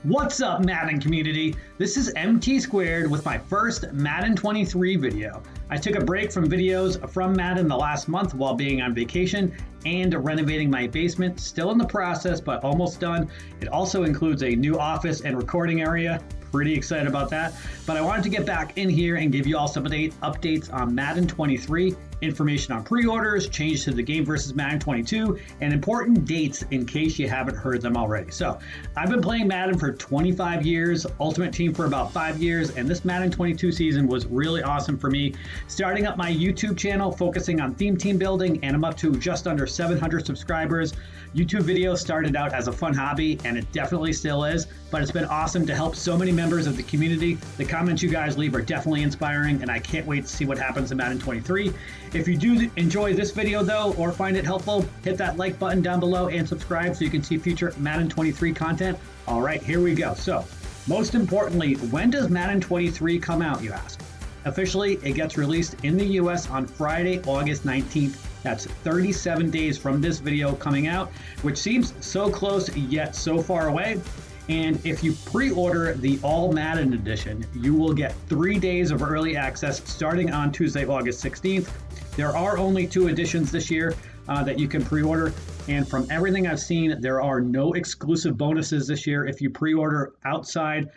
What's up, Madden community? This is MT Squared with my first Madden 23 video. I took a break from videos from Madden the last month while being on vacation and renovating my basement. Still in the process, but almost done. It also includes a new office and recording area. Pretty excited about that. But I wanted to get back in here and give you all some updates on Madden 23, information on pre-orders, change to the game versus Madden 22, and important dates in case you haven't heard them already. So I've been playing Madden for 25 years, Ultimate Team for about 5 years, and this Madden 22 season was really awesome for me. Starting up my YouTube channel, focusing on theme team building, and I'm up to just under 700 subscribers. YouTube videos started out as a fun hobby, and it definitely still is, but it's been awesome to help so many members of the community. The comments you guys leave are definitely inspiring, and I can't wait to see what happens in Madden 23. If you do enjoy this video though, or find it helpful, hit that like button down below and subscribe so you can see future Madden 23 content. All right, here we go. So, most importantly, when does Madden 23 come out, you ask? Officially, it gets released in the US on Friday, August 19th. That's 37 days from this video coming out, which seems so close yet so far away. And if you pre-order the All Madden edition, you will get 3 days of early access starting on Tuesday, August 16th. There are only 2 editions this year that you can pre-order. And from everything I've seen, there are no exclusive bonuses this year if you pre-order outside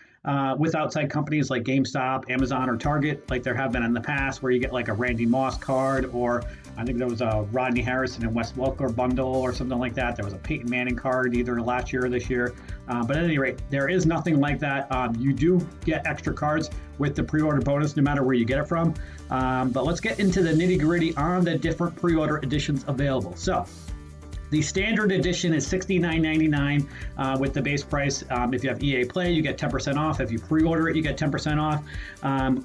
with outside companies like GameStop, Amazon, or Target, like there have been in the past, where you get like a Randy Moss card, or I think there was a Rodney Harrison and Wes Welker bundle or something like that. There was a Peyton Manning card either last year or this year. But at any rate, there is nothing like that. You do get extra cards with the pre-order bonus, no matter where you get it from. But let's get into the nitty-gritty on the different pre-order editions available. So, the standard edition is $69.99 with the base price. If you have EA Play, you get 10% off. If you pre-order it, you get 10% off.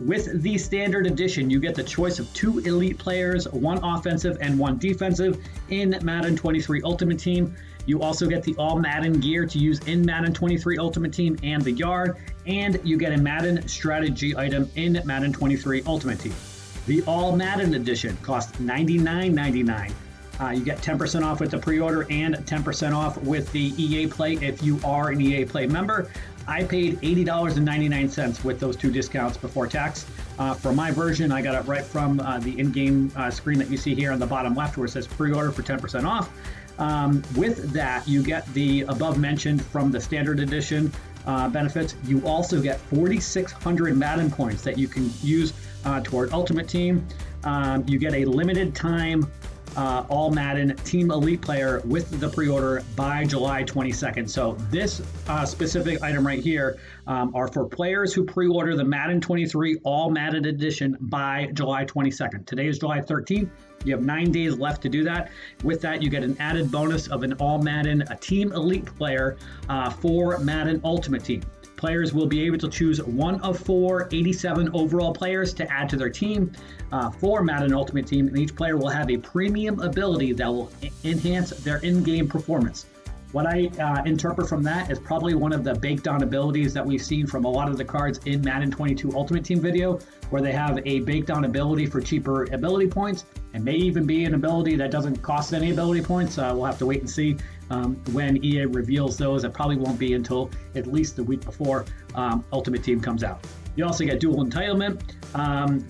With the standard edition, you get the choice of 2 elite players, 1 offensive and 1 defensive in Madden 23 Ultimate Team. You also get the All Madden gear to use in Madden 23 Ultimate Team and the Yard, and you get a Madden strategy item in Madden 23 Ultimate Team. The All Madden edition costs $99.99. You get 10% off with the pre-order and 10% off with the EA Play if you are an EA Play member. I paid $80.99 with those 2 discounts before tax. For my version, I got it right from the in-game screen that you see here on the bottom left where it says pre-order for 10% off. With that, you get the above mentioned from the standard edition benefits. You also get 4,600 Madden points that you can use toward Ultimate Team. You get a limited time All Madden Team Elite player with the pre-order by July 22nd. So this specific item right here are for players who pre-order the Madden 23 All Madden Edition by July 22nd. Today is July 13th. You have 9 days left to do that. With that, you get an added bonus of an All Madden Team Elite player for Madden Ultimate Team. Players will be able to choose 1 of 4 87 overall players to add to their team for Madden Ultimate Team, and each player will have a premium ability that will enhance their in-game performance. What I interpret from that is probably one of the baked-on abilities that we've seen from a lot of the cards in Madden 22 Ultimate Team video, where they have a baked-on ability for cheaper ability points, and may even be an ability that doesn't cost any ability points. We'll have to wait and see when EA reveals those. It probably won't be until at least the week before Ultimate Team comes out. You also get dual entitlement,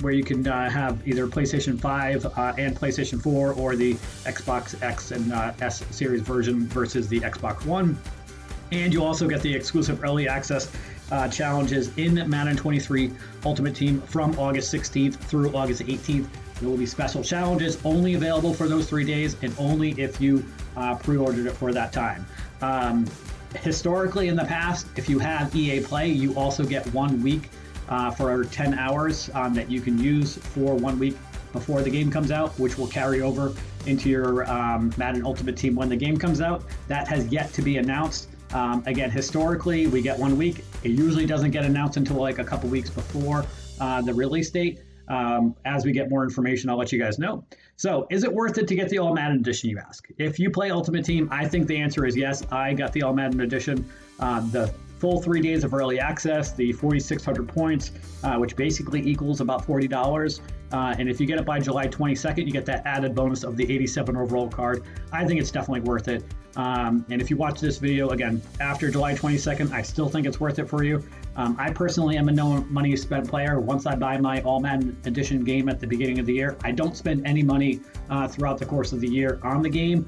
where you can have either PlayStation 5 and PlayStation 4, or the Xbox X and S series version versus the Xbox One. And you also get the exclusive early access challenges in Madden 23 Ultimate Team from August 16th through August 18th. There will be special challenges only available for those 3 days, and only if you pre-ordered it for that time. Historically, in the past, if you have EA Play, you also get 1 week for 10 hours that you can use for 1 week before the game comes out, which will carry over into your Madden Ultimate Team when the game comes out. That has yet to be announced. Again, historically, we get 1 week. It usually doesn't get announced until like a couple weeks before the release date. As we get more information, I'll let you guys know. So, is it worth it to get the All Madden Edition, you ask? If you play Ultimate Team, I think the answer is yes. I got the All Madden Edition. The full 3 days of early access, the 4,600 points, which basically equals about $40. And if you get it by July 22nd, you get that added bonus of the 87 overall card. I think it's definitely worth it. And if you watch this video, again, after July 22nd, I still think it's worth it for you. I personally am a no money spent player. Once I buy my All Madden Edition game at the beginning of the year, I don't spend any money throughout the course of the year on the game.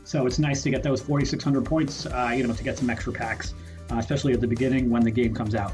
So it's nice to get those 4,600 points, to get some extra packs, especially at the beginning when the game comes out.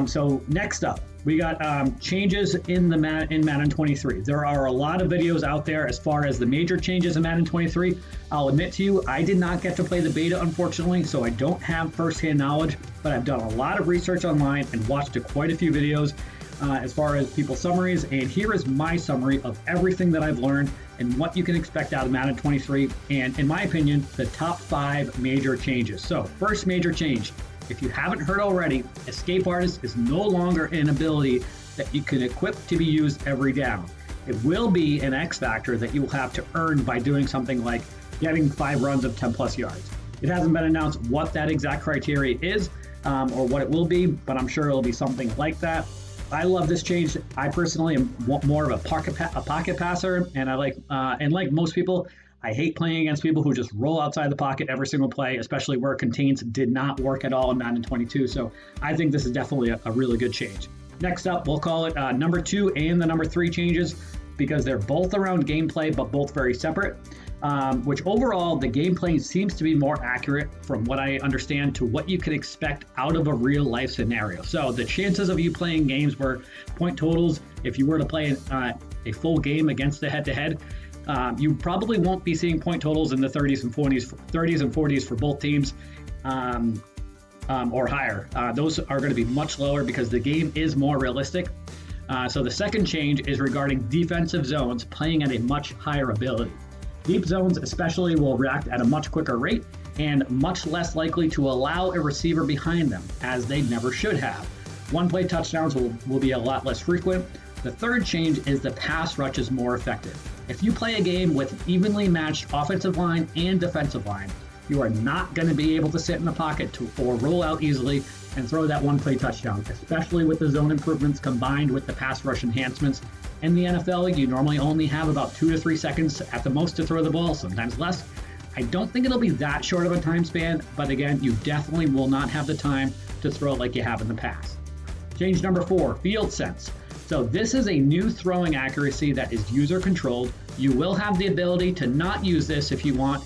So next up, we got changes in Madden 23. There are a lot of videos out there as far as the major changes in Madden 23. I'll admit to you, I did not get to play the beta, unfortunately, so I don't have firsthand knowledge, but I've done a lot of research online and watched quite a few videos as far as people's summaries. And here is my summary of everything that I've learned and what you can expect out of Madden 23. And in my opinion, the top 5 major changes. So first major change. If you haven't heard already, Escape Artist is no longer an ability that you can equip to be used every down. It will be an X factor that you will have to earn by doing something like getting 5 runs of 10 plus yards. It hasn't been announced what that exact criteria is or what it will be, but I'm sure it'll be something like that. I love this change. I personally am more of a pocket passer, and like most people, I hate playing against people who just roll outside the pocket every single play, especially where contains did not work at all in Madden 22. So I think this is definitely a really good change. Next up, we'll call it number 2 and the number 3 changes because they're both around gameplay, but both very separate. Which overall, the gameplay seems to be more accurate from what I understand to what you can expect out of a real life scenario. So the chances of you playing games where point totals, if you were to play a full game against the head-to-head, you probably won't be seeing point totals in the 30s and 40s for both teams or higher. Those are going to be much lower because the game is more realistic. So the second change is regarding defensive zones playing at a much higher ability. Deep zones especially will react at a much quicker rate and much less likely to allow a receiver behind them, as they never should have. One-play touchdowns will be a lot less frequent. The third change is the pass rush is more effective. If you play a game with evenly matched offensive line and defensive line, you are not going to be able to sit in the pocket or roll out easily and throw that one-play touchdown, especially with the zone improvements combined with the pass rush enhancements. In the NFL, you normally only have about 2 to 3 seconds at the most to throw the ball, sometimes less. I don't think it'll be that short of a time span, but again, you definitely will not have the time to throw it like you have in the past. Change number 4, field sense. So this is a new throwing accuracy that is user controlled. You will have the ability to not use this if you want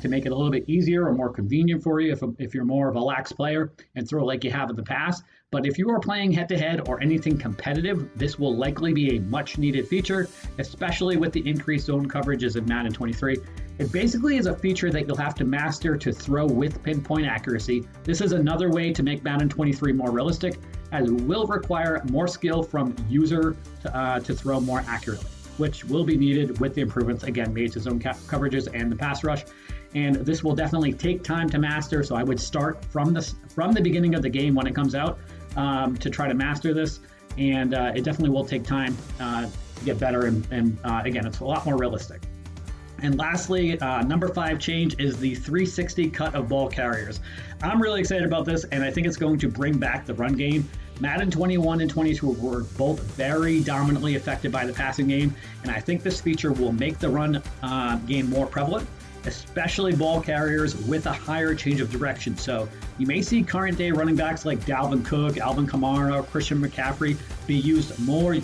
to make it a little bit easier or more convenient for you if you're more of a lax player and throw like you have in the past. But if you are playing head-to-head or anything competitive, this will likely be a much-needed feature, especially with the increased zone coverages in Madden 23. It basically is a feature that you'll have to master to throw with pinpoint accuracy. This is another way to make Madden 23 more realistic, as it will require more skill from user to throw more accurately, which will be needed with the improvements, again, made to zone coverages and the pass rush. And this will definitely take time to master, so I would start from the beginning of the game when it comes out to try to master this. And it definitely will take time to get better, and again, it's a lot more realistic. And lastly, number 5 change is the 360 cut of ball carriers. I'm really excited about this, and I think it's going to bring back the run game. Madden 21 and 22 were both very dominantly affected by the passing game, and I think this feature will make the run game more prevalent, especially ball carriers with a higher change of direction. So you may see current day running backs like Dalvin Cook, Alvin Kamara, Christian McCaffrey be used more,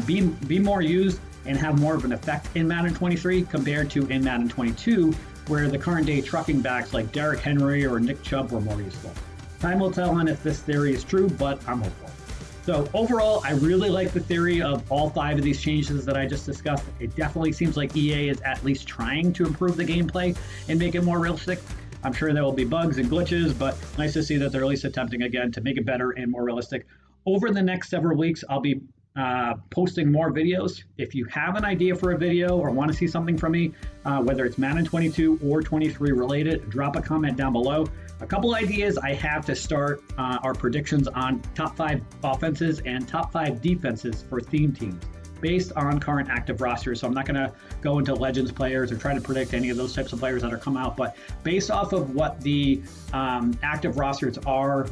be more used and have more of an effect in Madden 23 compared to in Madden 22, where the current day trucking backs like Derrick Henry or Nick Chubb were more useful. Time will tell on if this theory is true, but I'm hopeful. So overall, I really like the theory of all 5 of these changes that I just discussed. It definitely seems like EA is at least trying to improve the gameplay and make it more realistic. I'm sure there will be bugs and glitches, but nice to see that they're at least attempting again to make it better and more realistic. Over the next several weeks, I'll be posting more videos. If you have an idea for a video or want to see something from me, whether it's Madden 22 or 23 related, drop a comment down below. A couple ideas I have to start our predictions on top 5 offenses and top 5 defenses for theme teams. based on current active rosters. So I'm not going to go into Legends players or try to predict any of those types of players that are coming out, but based off of what the active rosters are,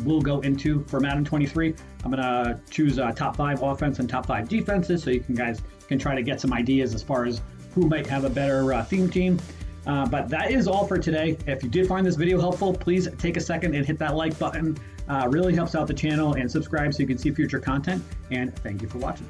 we'll go into for Madden 23. I'm going to choose top 5 offense and top 5 defenses, so you guys can try to get some ideas as far as who might have a better theme team. But that is all for today. If you did find this video helpful, please take a second and hit that like button. Really helps out the channel, and subscribe so you can see future content. And thank you for watching.